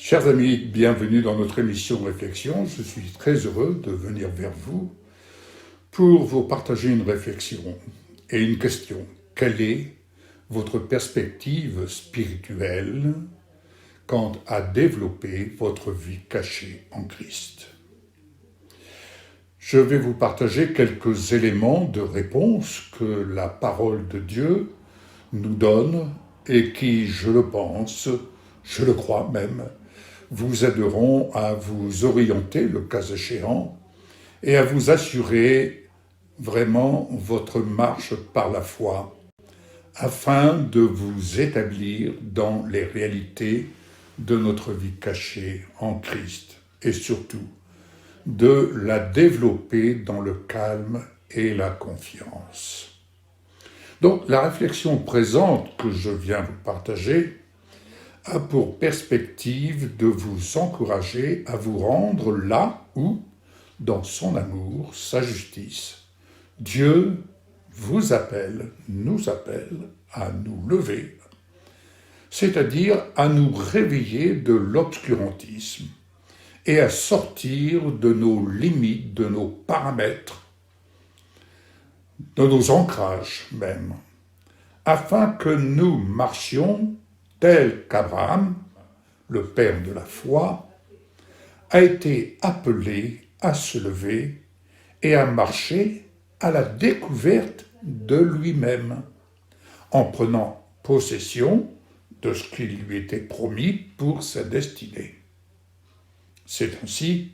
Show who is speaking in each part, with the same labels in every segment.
Speaker 1: Chers amis, bienvenue dans notre émission Réflexion. Je suis très heureux de venir vers vous pour vous partager une réflexion et une question. Quelle est votre perspective spirituelle quant à développer votre vie cachée en Christ? Je vais vous partager quelques éléments de réponse que la parole de Dieu nous donne et qui, je le pense, je le crois même, vous aideront à vous orienter, le cas échéant, et à vous assurer vraiment votre marche par la foi, afin de vous établir dans les réalités de notre vie cachée en Christ, et surtout de la développer dans le calme et la confiance. Donc la réflexion présente que je viens vous partager a pour perspective de vous encourager à vous rendre là où, dans son amour, sa justice, Dieu vous appelle, nous appelle à nous lever, c'est-à-dire à nous réveiller de l'obscurantisme et à sortir de nos limites, de nos paramètres, de nos ancrages même, afin que nous marchions tel qu'Abraham, le père de la foi, a été appelé à se lever et à marcher à la découverte de lui-même, en prenant possession de ce qui lui était promis pour sa destinée. C'est ainsi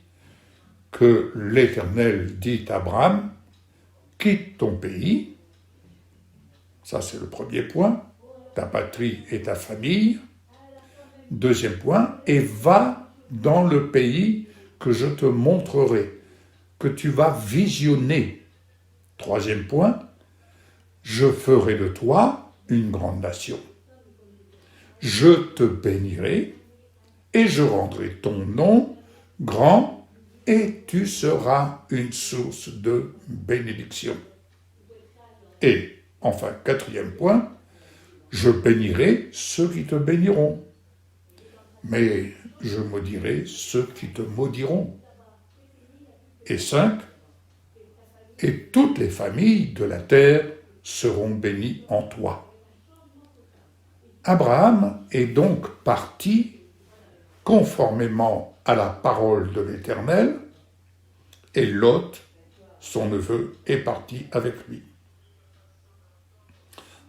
Speaker 1: que l'Éternel dit à Abraham, « Quitte ton pays », ça c'est le premier point, ta patrie et ta famille. Deuxième point, et va dans le pays que je te montrerai, que tu vas visionner. Troisième point, je ferai de toi une grande nation. Je te bénirai et je rendrai ton nom grand et tu seras une source de bénédiction. Et enfin, quatrième point, je bénirai ceux qui te béniront, mais je maudirai ceux qui te maudiront. Et 5, et toutes les familles de la terre seront bénies en toi. Abraham est donc parti conformément à la parole de l'Éternel, et Lot, son neveu, est parti avec lui.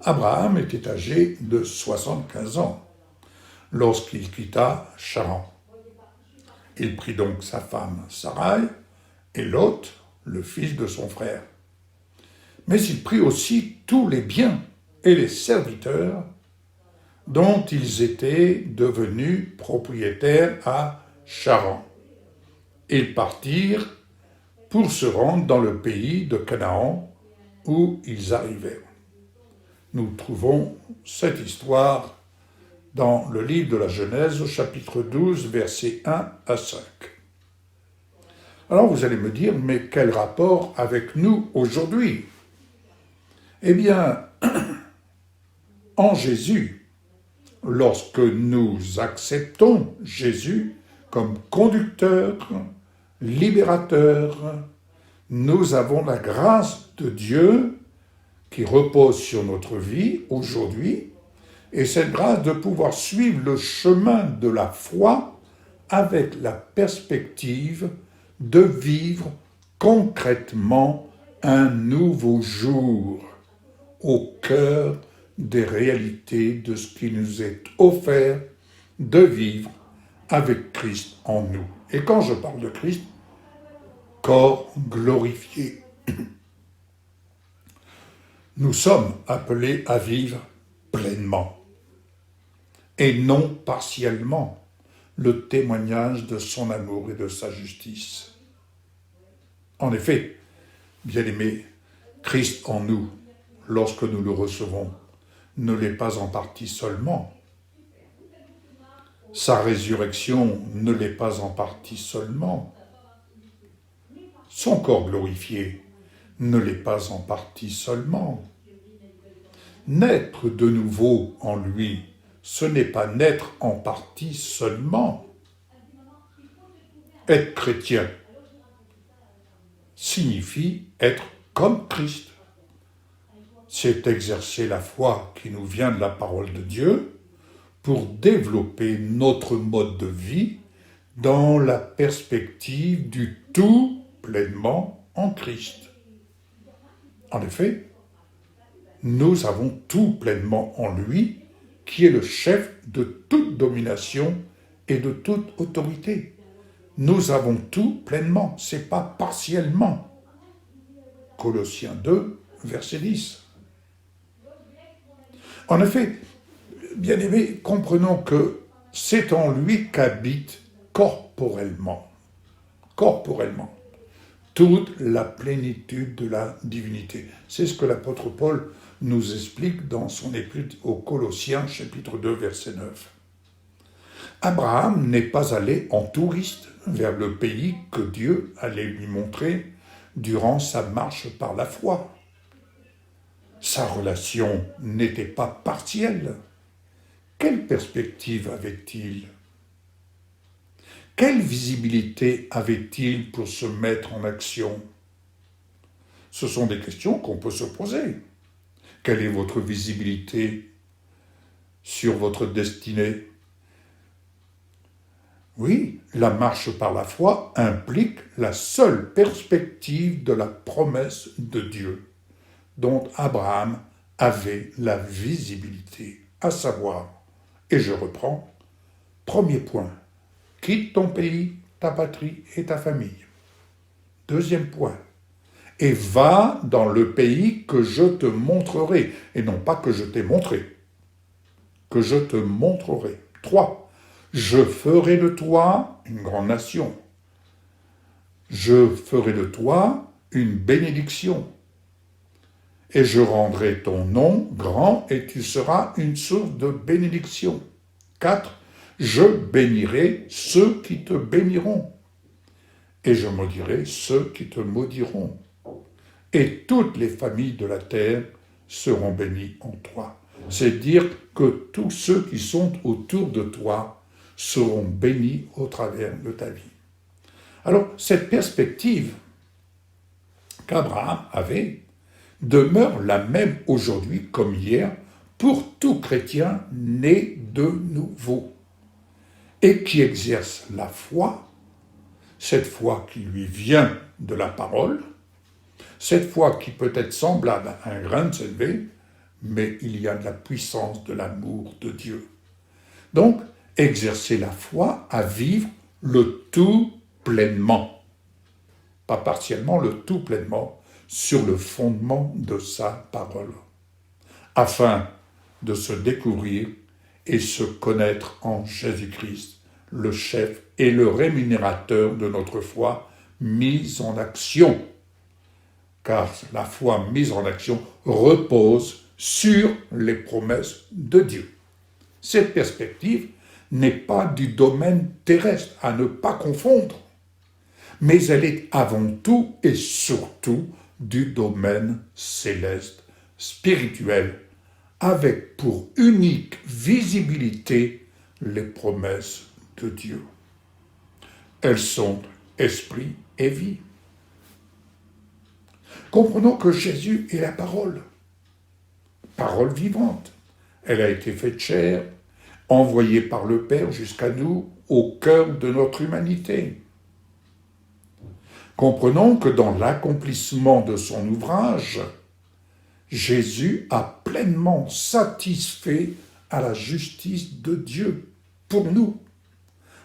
Speaker 1: Abraham était âgé de 75 ans lorsqu'il quitta Charan. Il prit donc sa femme Sarai et Lot, le fils de son frère. Mais il prit aussi tous les biens et les serviteurs dont ils étaient devenus propriétaires à Charan. Ils partirent pour se rendre dans le pays de Canaan où ils arrivèrent. Nous trouvons cette histoire dans le livre de la Genèse, au chapitre 12, versets 1 à 5. Alors vous allez me dire, mais quel rapport avec nous aujourd'hui? Eh bien, en Jésus, lorsque nous acceptons Jésus comme conducteur, libérateur, nous avons la grâce de Dieu qui repose sur notre vie aujourd'hui, et cette grâce de pouvoir suivre le chemin de la foi avec la perspective de vivre concrètement un nouveau jour au cœur des réalités de ce qui nous est offert de vivre avec Christ en nous. Et quand je parle de Christ, corps glorifié. Nous sommes appelés à vivre pleinement et non partiellement le témoignage de son amour et de sa justice. En effet, bien-aimés, Christ en nous, lorsque nous le recevons, ne l'est pas en partie seulement. Sa résurrection ne l'est pas en partie seulement. Son corps glorifié ne l'est pas en partie seulement. Naître de nouveau en lui, ce n'est pas naître en partie seulement. Être chrétien signifie être comme Christ. C'est exercer la foi qui nous vient de la parole de Dieu pour développer notre mode de vie dans la perspective du tout pleinement en Christ. En effet, nous avons tout pleinement en lui, qui est le chef de toute domination et de toute autorité. Nous avons tout pleinement, c'est pas partiellement. Colossiens 2, verset 10. En effet, bien-aimés, comprenons que c'est en lui qu'habite corporellement toute la plénitude de la divinité. C'est ce que l'apôtre Paul nous explique dans son épître aux Colossiens, chapitre 2, verset 9. Abraham n'est pas allé en touriste vers le pays que Dieu allait lui montrer durant sa marche par la foi. Sa relation n'était pas partielle. Quelle perspective avait-il ? Quelle visibilité avait-il pour se mettre en action ? Ce sont des questions qu'on peut se poser. Quelle est votre visibilité sur votre destinée ? Oui, la marche par la foi implique la seule perspective de la promesse de Dieu, dont Abraham avait la visibilité, à savoir, et je reprends, premier point, quitte ton pays, ta patrie et ta famille. Deuxième point, et va dans le pays que je te montrerai, et non pas que je t'ai montré, que je te montrerai. 3. Je ferai de toi une grande nation. Je ferai de toi une bénédiction. Et je rendrai ton nom grand et tu seras une source de bénédiction. 4. Je bénirai ceux qui te béniront. Et je maudirai ceux qui te maudiront. Et toutes les familles de la terre seront bénies en toi. C'est dire que tous ceux qui sont autour de toi seront bénis au travers de ta vie. Alors, cette perspective qu'Abraham avait demeure la même aujourd'hui comme hier pour tout chrétien né de nouveau et qui exerce la foi, cette foi qui lui vient de la parole, cette foi qui peut être semblable à un grain de sénévé, mais il y a de la puissance de l'amour de Dieu. Donc, exercer la foi à vivre le tout pleinement, pas partiellement, le tout pleinement, sur le fondement de sa parole, afin de se découvrir et se connaître en Jésus-Christ, le chef et le rémunérateur de notre foi mise en action. Car la foi mise en action repose sur les promesses de Dieu. Cette perspective n'est pas du domaine terrestre, à ne pas confondre, mais elle est avant tout et surtout du domaine céleste, spirituel, avec pour unique visibilité les promesses de Dieu. Elles sont esprit et vie. Comprenons que Jésus est la parole vivante. Elle a été faite chair, envoyée par le Père jusqu'à nous, au cœur de notre humanité. Comprenons que dans l'accomplissement de son ouvrage, Jésus a pleinement satisfait à la justice de Dieu pour nous.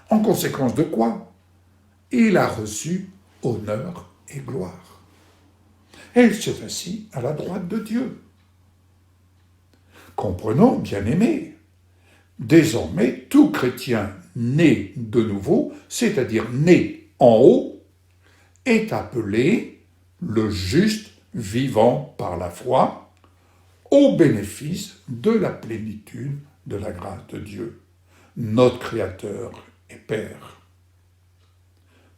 Speaker 1: En conséquence de quoi, il a reçu honneur et gloire. Et il s'est assis à la droite de Dieu. Comprenons, bien-aimés, désormais, tout chrétien né de nouveau, c'est-à-dire né en haut, est appelé le juste vivant par la foi au bénéfice de la plénitude de la grâce de Dieu, notre Créateur et Père.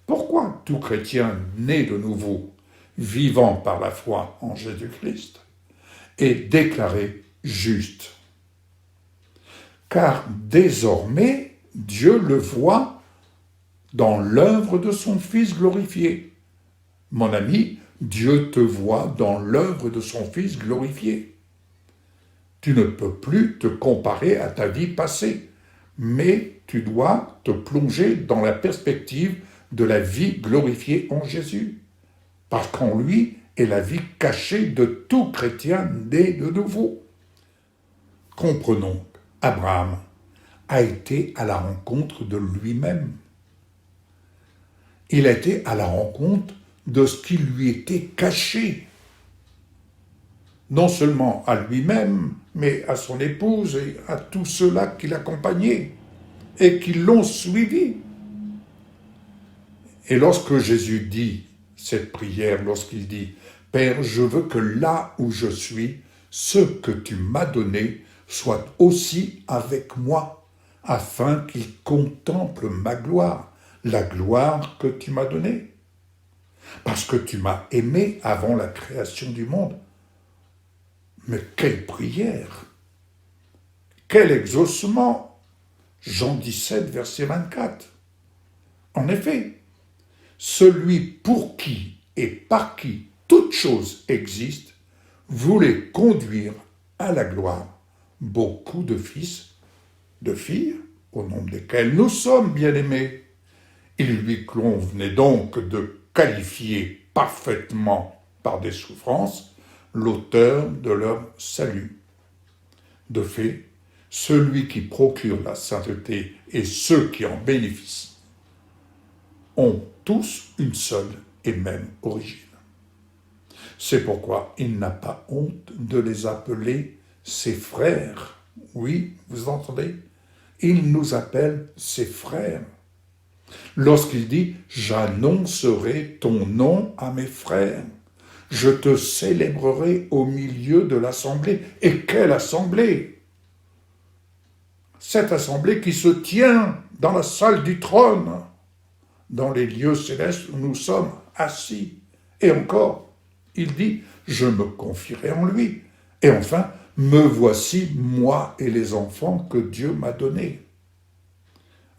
Speaker 1: Pourquoi tout chrétien né de nouveau, vivant par la foi en Jésus-Christ, est déclaré juste? Car désormais, Dieu le voit dans l'œuvre de son Fils glorifié. Mon ami, Dieu te voit dans l'œuvre de son Fils glorifié. Tu ne peux plus te comparer à ta vie passée, mais tu dois te plonger dans la perspective de la vie glorifiée en Jésus, parce qu'en lui est la vie cachée de tout chrétien né de nouveau. Comprenons, Abraham a été à la rencontre de lui-même. Il a été à la rencontre de ce qui lui était caché. Non seulement à lui-même, mais à son épouse et à tous ceux-là qui l'accompagnaient et qui l'ont suivi. Et lorsque Jésus dit cette prière, lorsqu'il dit « Père, je veux que là où je suis, ce que tu m'as donné soit aussi avec moi, afin qu'il contemple ma gloire, la gloire que tu m'as donnée. Parce que tu m'as aimé avant la création du monde. » Mais quelle prière! Quel exaucement! Jean 17, verset 24. En effet, celui pour qui et par qui toute chose existe voulait conduire à la gloire beaucoup de fils, de filles, au nombre desquels nous sommes bien-aimés. Il lui convenait donc de qualifier parfaitement par des souffrances l'auteur de leur salut. De fait, celui qui procure la sainteté et ceux qui en bénéficient ont tous une seule et même origine. C'est pourquoi il n'a pas honte de les appeler ses frères. Oui, vous entendez? Il nous appelle ses frères. Lorsqu'il dit « J'annoncerai ton nom à mes frères », je te célébrerai au milieu de l'assemblée. Et quelle assemblée! Cette assemblée qui se tient dans la salle du trône, dans les lieux célestes où nous sommes assis. Et encore, il dit, je me confierai en lui. Et enfin, me voici, moi et les enfants que Dieu m'a donnés.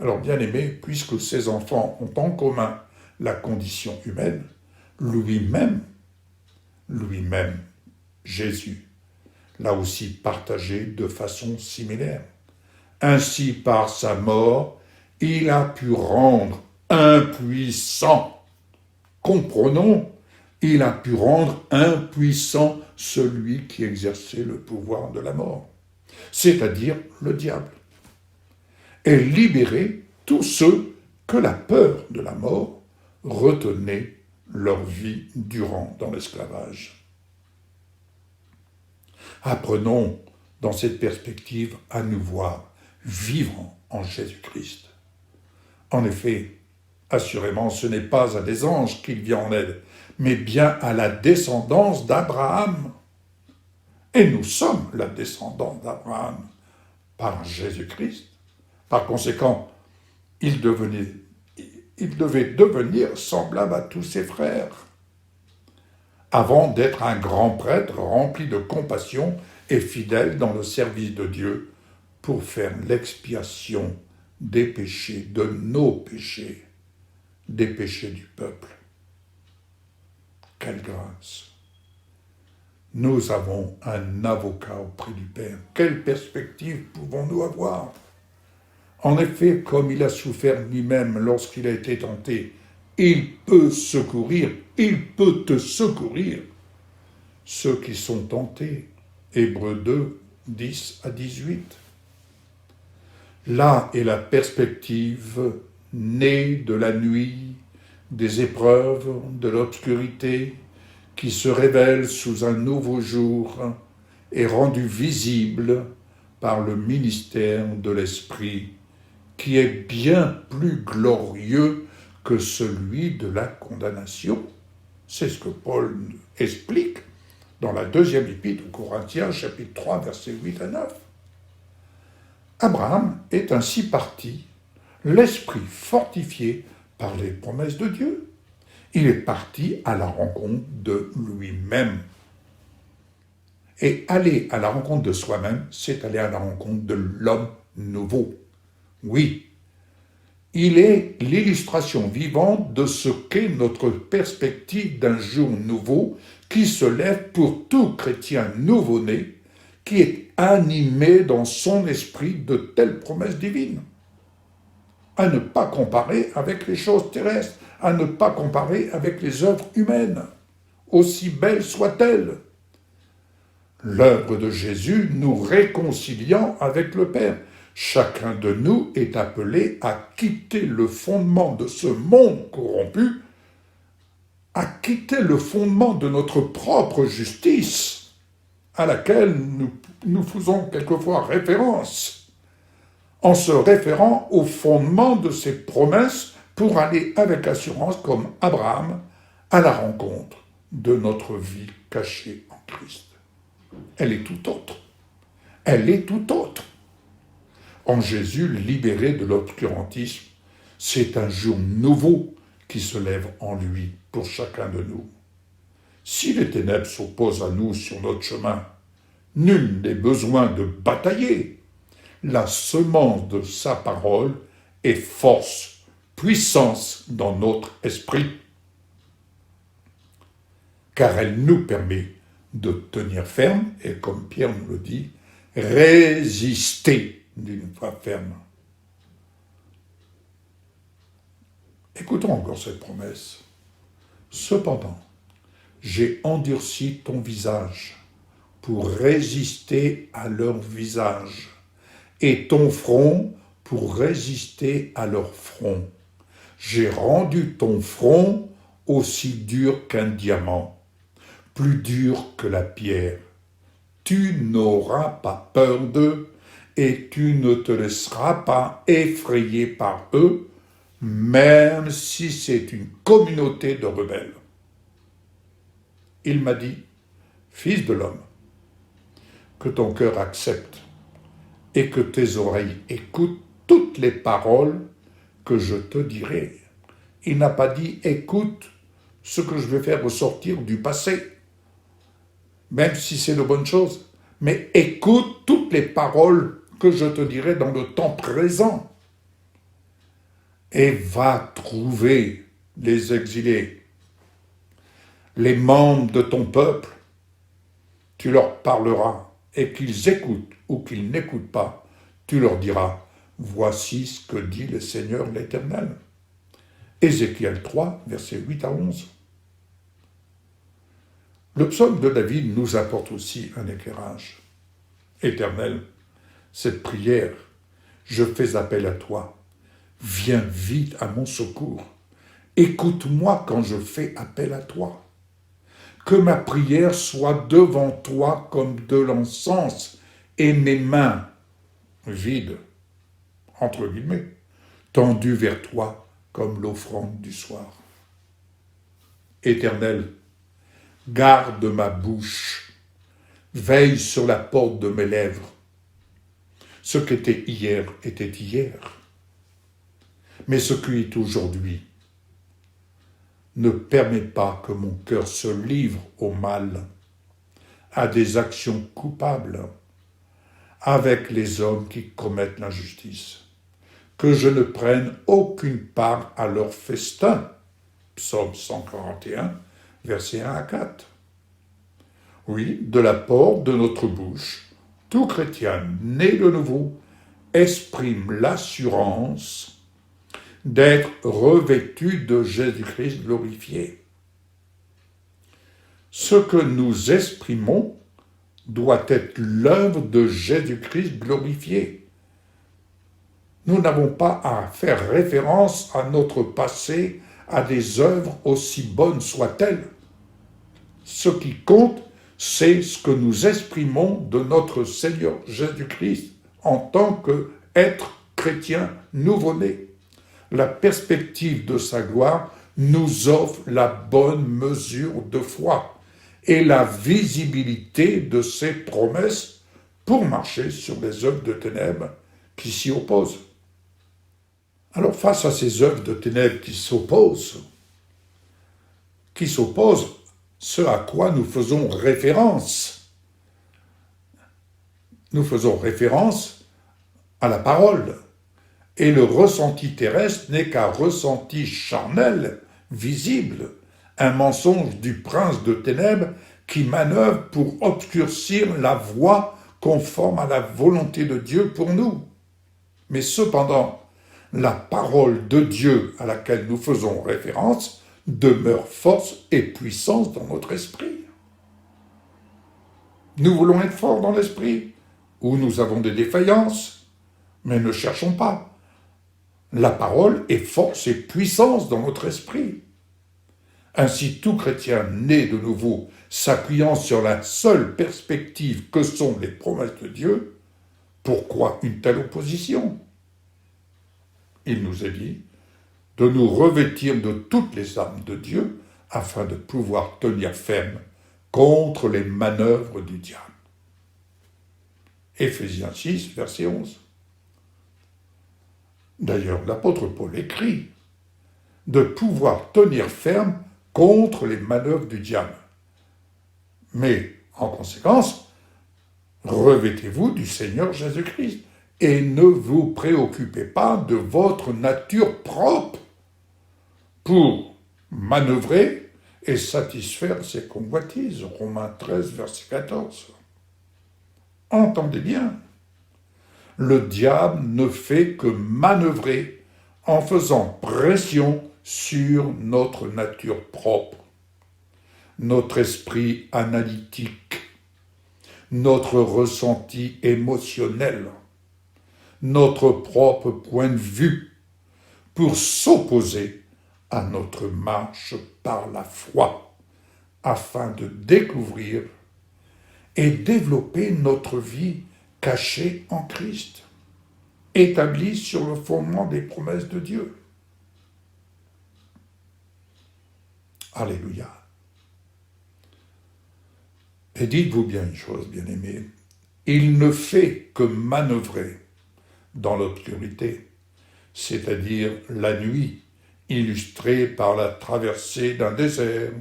Speaker 1: Alors, bien-aimés, puisque ces enfants ont en commun la condition humaine, lui-même, Jésus, l'a aussi partagé de façon similaire. Ainsi, par sa mort, il a pu rendre impuissant. Comprenons, il a pu rendre impuissant celui qui exerçait le pouvoir de la mort, c'est-à-dire le diable, et libérer tous ceux que la peur de la mort retenait leur vie durant dans l'esclavage. Apprenons dans cette perspective à nous voir vivre en Jésus-Christ. En effet, assurément, ce n'est pas à des anges qu'il vient en aide, mais bien à la descendance d'Abraham. Et nous sommes la descendance d'Abraham par Jésus-Christ. Par conséquent, il devait devenir semblable à tous ses frères, avant d'être un grand prêtre rempli de compassion et fidèle dans le service de Dieu pour faire l'expiation des péchés, de nos péchés, des péchés du peuple. Quelle grâce! Nous avons un avocat auprès du Père. Quelle perspective pouvons-nous avoir? En effet, comme il a souffert lui-même lorsqu'il a été tenté, il peut secourir, il peut te secourir ceux qui sont tentés. Hébreux 2, 10 à 18. Là est la perspective née de la nuit, des épreuves, de l'obscurité, qui se révèle sous un nouveau jour et rendue visible par le ministère de l'Esprit, qui est bien plus glorieux que celui de la condamnation. C'est ce que Paul explique dans la deuxième épître aux Corinthiens, chapitre 3, versets 8 à 9. Abraham est ainsi parti, l'esprit fortifié par les promesses de Dieu. Il est parti à la rencontre de lui-même. Et aller à la rencontre de soi-même, c'est aller à la rencontre de l'homme nouveau. Oui, Il est l'illustration vivante de ce qu'est notre perspective d'un jour nouveau qui se lève pour tout chrétien nouveau-né qui est animé dans son esprit de telles promesses divines. À ne pas comparer avec les choses terrestres, à ne pas comparer avec les œuvres humaines, aussi belles soient-elles. L'œuvre de Jésus nous réconciliant avec le Père. Chacun de nous est appelé à quitter le fondement de ce monde corrompu, à quitter le fondement de notre propre justice, à laquelle nous faisons quelquefois référence, en se référant au fondement de ces promesses pour aller avec assurance, comme Abraham, à la rencontre de notre vie cachée en Christ. Elle est tout autre. Elle est tout autre. En Jésus, libéré de l'obscurantisme, c'est un jour nouveau qui se lève en lui pour chacun de nous. Si les ténèbres s'opposent à nous sur notre chemin, nul n'est besoin de batailler. La semence de sa parole est force, puissance dans notre esprit, car elle nous permet de tenir ferme, et comme Pierre nous le dit, résister d'une foi ferme. Écoutons encore cette promesse. Cependant, j'ai endurci ton visage pour résister à leur visage, et ton front pour résister à leur front. J'ai rendu ton front aussi dur qu'un diamant, plus dur que la pierre. Tu n'auras pas peur d'eux, et tu ne te laisseras pas effrayer par eux, même si c'est une communauté de rebelles. Il m'a dit, Fils de l'homme, que ton cœur accepte et que tes oreilles écoutent toutes les paroles que je te dirai. Il n'a pas dit, écoute ce que je vais faire ressortir du passé, même si c'est de bonnes choses, mais écoute toutes les paroles que je te dirai dans le temps présent. Et va trouver les exilés, les membres de ton peuple, tu leur parleras, et qu'ils écoutent ou qu'ils n'écoutent pas, tu leur diras, voici ce que dit le Seigneur l'Éternel. Ézéchiel 3, versets 8 à 11. Le psaume de David nous apporte aussi un éclairage. Éternel, cette prière, je fais appel à toi. Viens vite à mon secours. Écoute-moi quand je fais appel à toi. Que ma prière soit devant toi comme de l'encens et mes mains vides, entre guillemets, tendues vers toi comme l'offrande du soir. Éternel, garde ma bouche, veille sur la porte de mes lèvres. Ce qu'était hier était hier, mais ce qui est aujourd'hui ne permet pas que mon cœur se livre au mal, à des actions coupables, avec les hommes qui commettent l'injustice, que je ne prenne aucune part à leur festin. Psaume 141, versets 1 à 4. Oui, de la porte de notre bouche, tout chrétien né de nouveau exprime l'assurance d'être revêtu de Jésus-Christ glorifié. Ce que nous exprimons doit être l'œuvre de Jésus-Christ glorifié. Nous n'avons pas à faire référence à notre passé, à des œuvres aussi bonnes soient-elles. Ce qui compte, c'est ce que nous exprimons de notre Seigneur Jésus-Christ en tant qu'être chrétien nouveau-né. La perspective de sa gloire nous offre la bonne mesure de foi et la visibilité de ses promesses pour marcher sur les œuvres de ténèbres qui s'y opposent. Alors face à ces œuvres de ténèbres qui s'opposent, ce à quoi nous faisons référence. Nous faisons référence à la parole Et le ressenti terrestre n'est qu'un ressenti charnel, visible, un mensonge du prince de ténèbres qui manœuvre pour obscurcir la voie conforme à la volonté de Dieu pour nous. Mais cependant, la parole de Dieu à laquelle nous faisons référence demeure force et puissance dans notre esprit. Nous voulons être forts dans l'esprit, où nous avons des défaillances, mais ne cherchons pas. La parole est force et puissance dans notre esprit. Ainsi, tout chrétien né de nouveau, s'appuyant sur la seule perspective que sont les promesses de Dieu, pourquoi une telle opposition? Il nous est dit de nous revêtir de toutes les armes de Dieu afin de pouvoir tenir ferme contre les manœuvres du diable. Éphésiens 6, verset 11. D'ailleurs, l'apôtre Paul écrit de pouvoir tenir ferme contre les manœuvres du diable. Mais, en conséquence, revêtez-vous du Seigneur Jésus-Christ et ne vous préoccupez pas de votre nature propre pour manœuvrer et satisfaire ses convoitises. Romains 13, verset 14. Entendez bien, le diable ne fait que manœuvrer en faisant pression sur notre nature propre, notre esprit analytique, notre ressenti émotionnel, notre propre point de vue, pour s'opposer à notre marche par la foi, afin de découvrir et développer notre vie cachée en Christ, établie sur le fondement des promesses de Dieu. Alléluia. Et dites-vous bien une chose, bien-aimés, il ne fait que manœuvrer dans l'obscurité, c'est-à-dire la nuit, illustrée par la traversée d'un désert,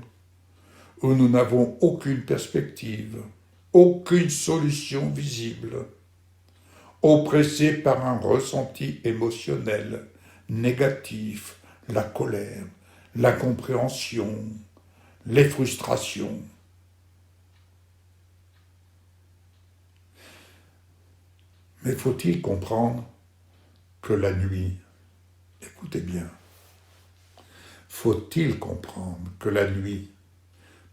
Speaker 1: où nous n'avons aucune perspective, aucune solution visible, oppressés par un ressenti émotionnel négatif, la colère, l'incompréhension, les frustrations. Mais faut-il comprendre que la nuit, écoutez bien, faut-il comprendre que la nuit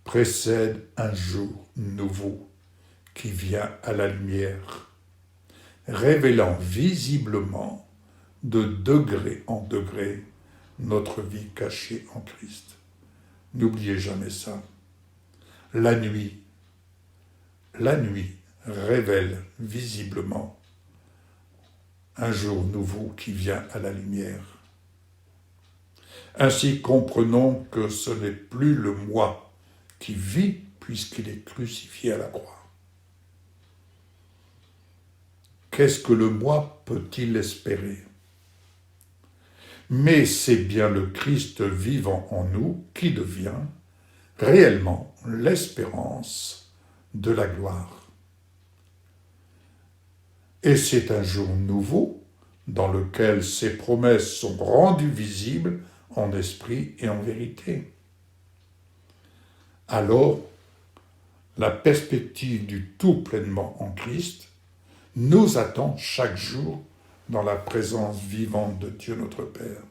Speaker 1: précède un jour nouveau qui vient à la lumière, révélant visiblement de degré en degré notre vie cachée en Christ. N'oubliez jamais ça. La nuit révèle visiblement un jour nouveau qui vient à la lumière. Ainsi comprenons que ce n'est plus le moi qui vit puisqu'il est crucifié à la croix. Qu'est-ce que le moi peut-il espérer? Mais c'est bien le Christ vivant en nous qui devient réellement l'espérance de la gloire. Et c'est un jour nouveau dans lequel ces promesses sont rendues visibles en esprit et en vérité. Alors, la perspective du tout pleinement en Christ nous attend chaque jour dans la présence vivante de Dieu notre Père.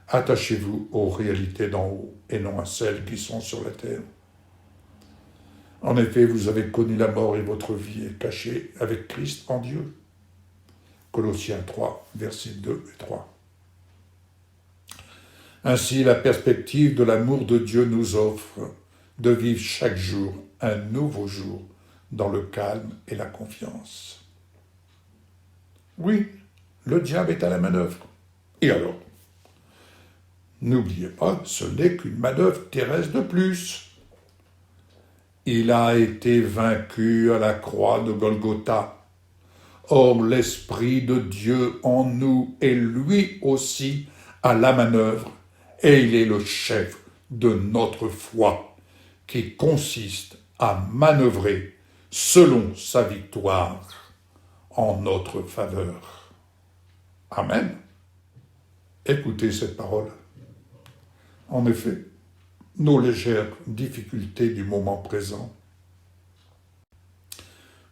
Speaker 1: Attachez-vous aux réalités d'en haut et non à celles qui sont sur la terre. En effet, vous avez connu la mort et votre vie est cachée avec Christ en Dieu. Colossiens 3, versets 2 et 3. Ainsi, la perspective de l'amour de Dieu nous offre de vivre chaque jour un nouveau jour dans le calme et la confiance. Oui, le diable est à la manœuvre. Et alors? N'oubliez pas, ce n'est qu'une manœuvre terrestre de plus. Il a été vaincu à la croix de Golgotha. Or, l'Esprit de Dieu en nous est lui aussi à la manœuvre, et il est le chef de notre foi, qui consiste à manœuvrer selon sa victoire en notre faveur. Amen. Écoutez cette parole. En effet, nos légères difficultés du moment présent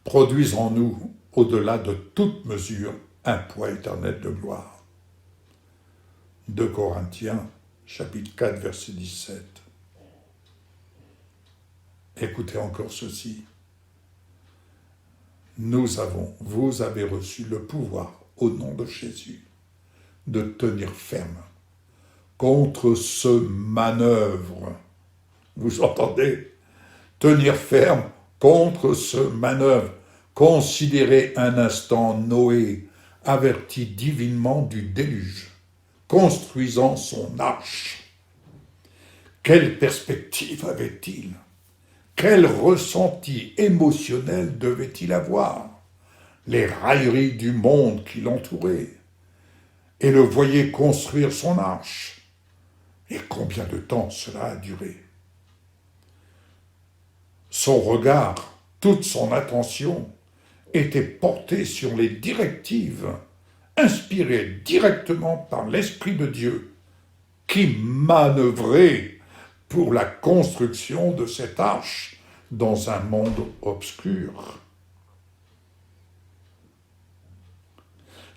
Speaker 1: produisent en nous, au-delà de toute mesure, un poids éternel de gloire. 2 Corinthiens, chapitre 4, verset 17. Écoutez encore ceci. Vous avez reçu le pouvoir, au nom de Jésus, de tenir ferme contre ce manœuvre. Vous entendez? Tenir ferme contre ce manœuvre. Considérez un instant Noé, averti divinement du déluge, construisant son arche. Quelle perspective avait-il? Quel ressenti émotionnel devait-il avoir? Les railleries du monde qui l'entouraient, et le voyait construire son arche. Et combien de temps cela a duré? Son regard, toute son attention, était portée sur les directives inspirées directement par l'Esprit de Dieu, qui manœuvrait pour la construction de cette arche dans un monde obscur.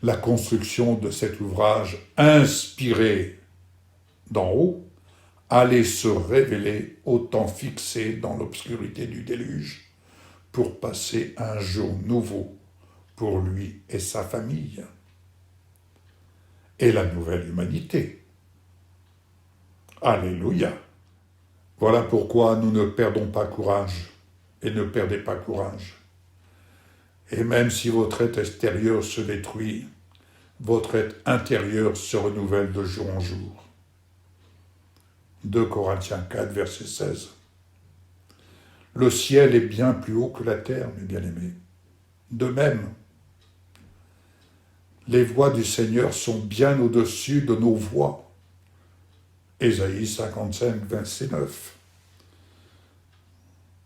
Speaker 1: La construction de cet ouvrage inspiré d'en haut allait se révéler au temps fixé dans l'obscurité du déluge pour passer un jour nouveau pour lui et sa famille et la nouvelle humanité. Alléluia! Voilà pourquoi nous ne perdons pas courage et ne perdez pas courage. Et même si votre être extérieur se détruit, votre être intérieur se renouvelle de jour en jour. 2 Corinthiens 4, verset 16. Le ciel est bien plus haut que la terre, mes bien-aimés. De même, les voies du Seigneur sont bien au-dessus de nos voies. Ésaïe 55, verset 9.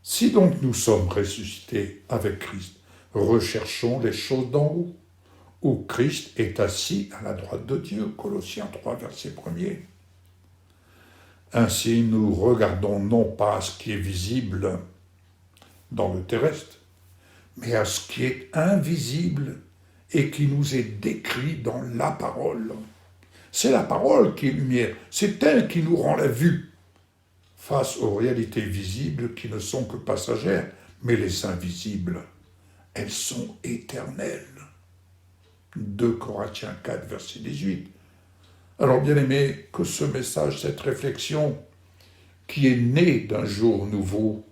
Speaker 1: Si donc nous sommes ressuscités avec Christ, recherchons les choses d'en haut, où Christ est assis à la droite de Dieu. Colossiens 3, verset 1er. Ainsi, nous regardons non pas à ce qui est visible dans le terrestre, mais à ce qui est invisible et qui nous est décrit dans la parole. C'est la parole qui est lumière, c'est elle qui nous rend la vue face aux réalités visibles qui ne sont que passagères, mais les invisibles, elles sont éternelles. 2 Corinthiens 4, verset 18. Alors, bien-aimés, que ce message, cette réflexion, qui est née d'un jour nouveau,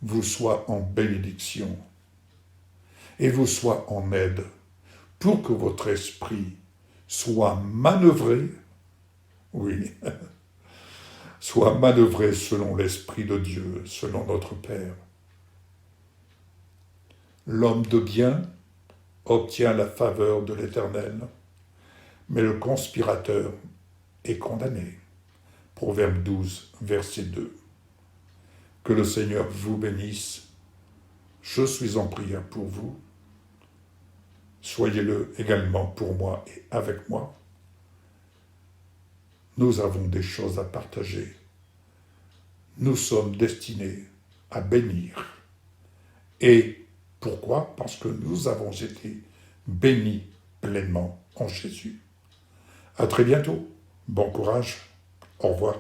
Speaker 1: vous soit en bénédiction et vous soit en aide pour que votre esprit soit manœuvré, oui, soit manœuvré selon l'Esprit de Dieu, selon notre Père. L'homme de bien obtient la faveur de l'Éternel, mais le conspirateur est condamné. Proverbe 12, verset 2. Que le Seigneur vous bénisse. Je suis en prière pour vous. Soyez-le également pour moi et avec moi. Nous avons des choses à partager. Nous sommes destinés à bénir. Et pourquoi? Parce que nous avons été bénis pleinement en Jésus. À très bientôt. Bon courage. Au revoir.